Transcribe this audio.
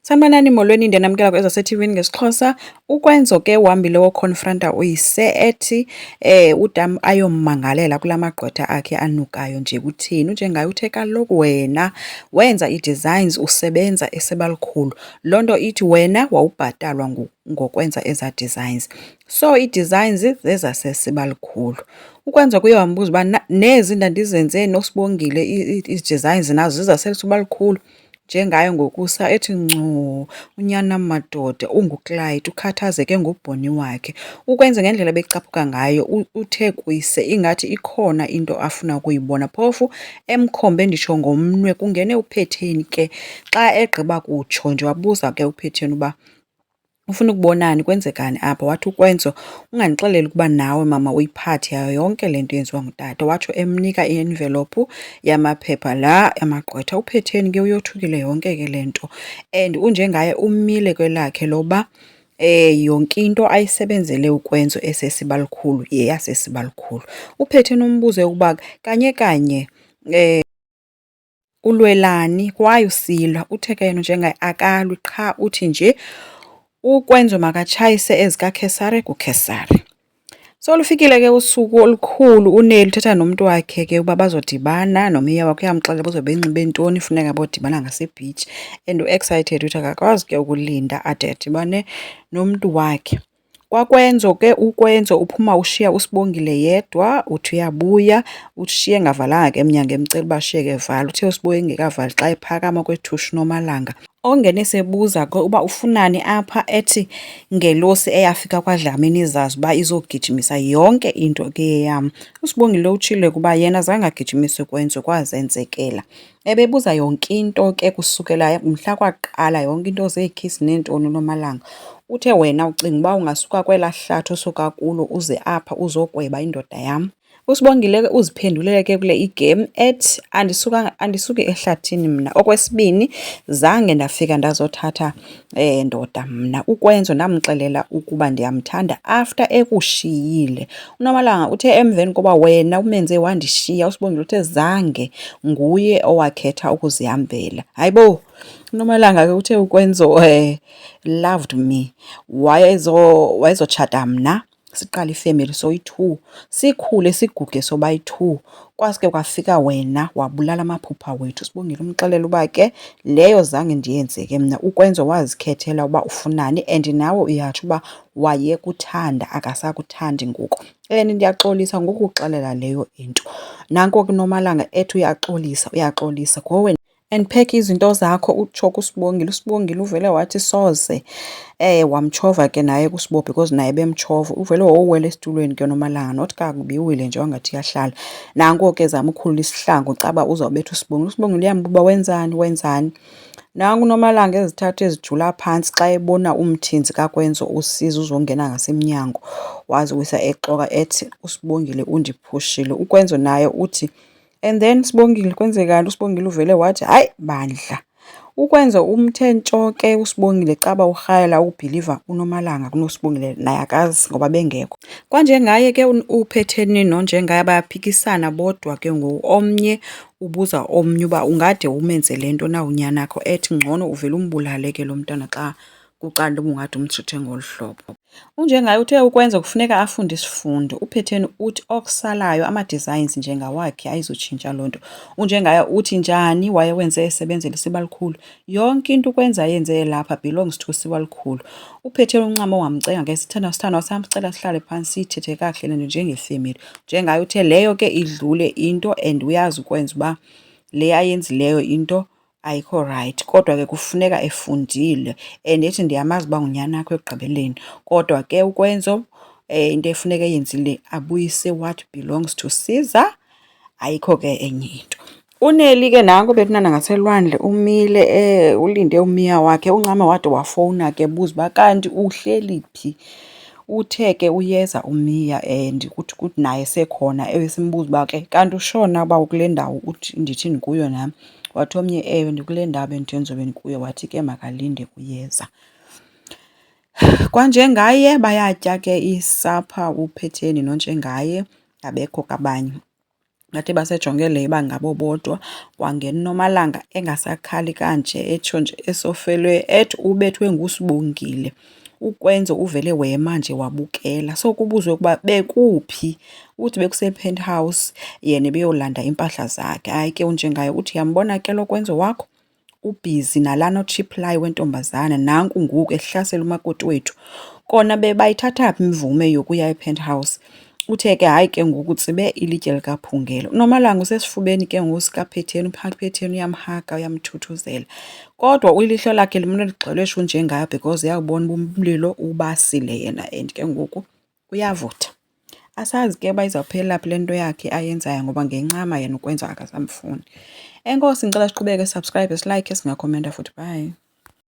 Sanibonani molweni, ndiyanamkela kwezaseTV-ni ngesiXhosa. uKwenzo ke uhambile wokhonfronta uyise ethi udam ayommangalela kula magqwetha akhe anukayo nje kutheni. Njengaye uthe kaloku wena wenza ii-designs usebenza eSibalikhulu. Loo nto ithi wena wawubhatalwa ngokwenza ezaa designs. So ii-designs zezasesibalikhulu. uKwenzo kuye wambuza uba nezi ndandizenze noSibongile ii-designs nazo zizasesibalikhulu. Njengaye ngokusa ethi ncu, unyana madoda unguClyde ukhathazeke ngobhoni wakhe. uKwenza ngendlela ebecaphuka ngayo uthe kuyise ingathi ikhona into afuna ukuyibona, phofu emkhombe nditsho ngomnwe kungene uPhetheni ke. Xa egqiba kutsho nje wabuza ke uPhetheni uba ufuna ukubonani, kwenzekani apha. Wathi uKwenzo ungandixeleli ukuba nawe mama uyiphathi yayo yonke le nto yenziwa ngutata. Watsho emnika i-envelope yamaphepha la amagqwetha. uPhetheni ke uyothukile yonke ke le nto and unjengaye umile kwelakhe loba yonke into ayisebenzele uKwenzo esesibalikhulu yeyasesibalikhulu. uPhetheni umbuze ukuba kanye kanye ulwelani kwaye usilwa. Uthe ke yena njengaye akalwi qha uthi nje uKwenzo makatshayise ezikaKhesari kuKhesari. So lufikile ke usuku olukhulu, uNeli uthetha nomntu wakhe ke uba bazodibana nomiya wakhe, uyamxelela bazobe benxibe ntoni, funeka bodibana ngase-beach and u-excited uthi akakwazi ke ukulinda ade adibane nomntu wakhe. Kwakwenzo ke uKwenzo uphuma ushiya uSibongile yedwa, uthi uyabuya ushiye engavalanga ke emnyango emcela uba ashiyeke evala. Uthe uSibongile engekavali xa ephakama kwethushu Nomalanga. Ongena esebuza ke uba ufunani apha, ethi ngelosi eyafika kwaDlamini zazi uba izogijimisa yonke into ke yam. uSibongile utshile kuba yena zange agijimise Kwenzo, kwazenzekela. Ebebuza yonke into ke kusukela mhla kwaqala yonke into zeekhisi neentoni uNomalanga. Uthe wena ucinga uba ungasuka kwelaa hlathi osuka kulo uze apha uzokweba indoda yam? uSibongile ke uziphendulele ke kule igame ethi andisuki ehlathini mna. Okwesibini, zange ndafika ndazothatha ndoda mna. uKwenzo ndamxelela ukuba ndiyamthanda after ekushiyile. uNomalanga uthe emveni koba wena umenze wandishiya, uSibongile uthe zange, nguye owakhetha ukuzihambela. Hayibo, uNomalanga ke uthe uKwenzo loved me, wayezotshata mna siqala ifemeli soyi-2, sikhule siguge sobayi-2. Kwaske kwafika wena wabulala amaphupha wethu. uSibongile umxelela uba ke leyo zange ndiyenze ke mna. uKwenzo wazikhethela uba ufunani and nawe uyatsho uba wayekuthanda akasakuthandi ngoku. And ndiyaxolisa ngokuxelela leyo into. Nanko ke uNomalanga ethi uyaxolisa ngowe and pheka izinto zakho utsho kuSibongile. uSibongile uvele wathi soze wamtshova ke naye kuSibo because naye bemtshova. Uvele wowuwela esitulweni ke uNomalanga, not kakubi uwile nje wangathi uyahlala. Nanko ke zama ukhulula isihlangu caba uzawubetha uSibongile. uSibongile uyambuba wenzani. Nanku uNomalanga ezithathu ezijula phantsi xa ebona umthinzi kaKwenzo usiza uzongena ngasemnyango, waziwisa exoka ethi uSibongile undiphushile. uKwenzo naye uthi and then Sibongile kwenzekani? uSibongile uvele wathi hayi bandla. uKwenzo umthe ntsho ke uSibongile caba urhalela ukubhiliva uNomalanga kunoSibongile, naye akazi ngoba bengekho. Kwanjengaye ke uPhetheni nonjengaye bayaphikisana bodwa ke ngoku. Omnye ubuza omnye uba ungade umenze le nto na unyanakho, ethi ngcono uvele umbulale ke lo mntana xa kuqala uba ungade umtrithe ngolu hlobo. Unjengaye uthe uKwenza kufuneka afunde isifundo. uPhetheni uthi okusalayo ama-designs njengawakhe ayizutshintsha loo nto. Unjengaye uthi njani wayewenze esebenzela iSibalikhulu, yonke into uKwenza yenze lapha belongs to iSibalikhulu. uPhetheni uncama wamcenga ke sithandwa sam, sicela sihlale phantsi siyithethe kakuhle le nto njengefemeli. Njengaye uthe leyo ke idlule into and uyazi uKwenza uba le ayenzileyo into ayikho right, kodwa ke kufuneka efundile and ethi ndiyamazi uba unyanakho ekugqibeleni. Kodwa ke uKwenzo into efuneka eyenzile abuyise what belongs to Caesar, ayikho ke enye into. uNeli ke nanko bekunana ngaselwandle umile ulinde umiya wakhe. uncama wade wafowuna ke buza uba kanti uhleli phi. Uthe ke uyeza umiya and kuthi naye sekhona ebesimbuza uba ke kanti ushona uba ukule ndawo ndithi ndikuyo nam. Wathi omnye ewe ndikule ndawo bendithi ndizobe ndikuyo. Wathi ke makalinde uyeza. Kwanjengaye bayatya ke isapha uPhetheni nonjengaye, abekho kabanye. ngathi basejonge le bangabo bodwa. Kwangena uNomalanga engasakhali kanje, etsho nje esofelwe, ethi ubethwe nguSibongile. Ukwenza uvele wema nje wabukela. So kubuzwe ukuba bekuphi, uthi bekuse-penthouse yena ebeyolanda iimpahla zakhe. Hayi ke unjengaye uthi yambona ke lo kwenzo wakho, ubhizi nalaa otshiplayi wentombazana, nanku ngoku ehlasela umakoti wethu. Kona bayithatha phi imvume yokuya e-penthouse? Uthe ke hayi ke ngoku tsibe ilitye likaphungela. UNomalanga usesifubeni ke ngoku sikaPhetheni, uPhetheni uyamhaka uyamthuthuzela. Kodwa ilihlo lakhe limane ligxelwe njengayo because uyawubona uba umlilo ubasile yena and ke ngoku uyavutha. Asazi ke uba izawuphelela phi le nto yakhe ayenzayo ngoba ngencama yena ukwenza akasamfuni. Enkosi, ngicela siqhubeke, subscribe, silike, singakhomenta futhi. Bye.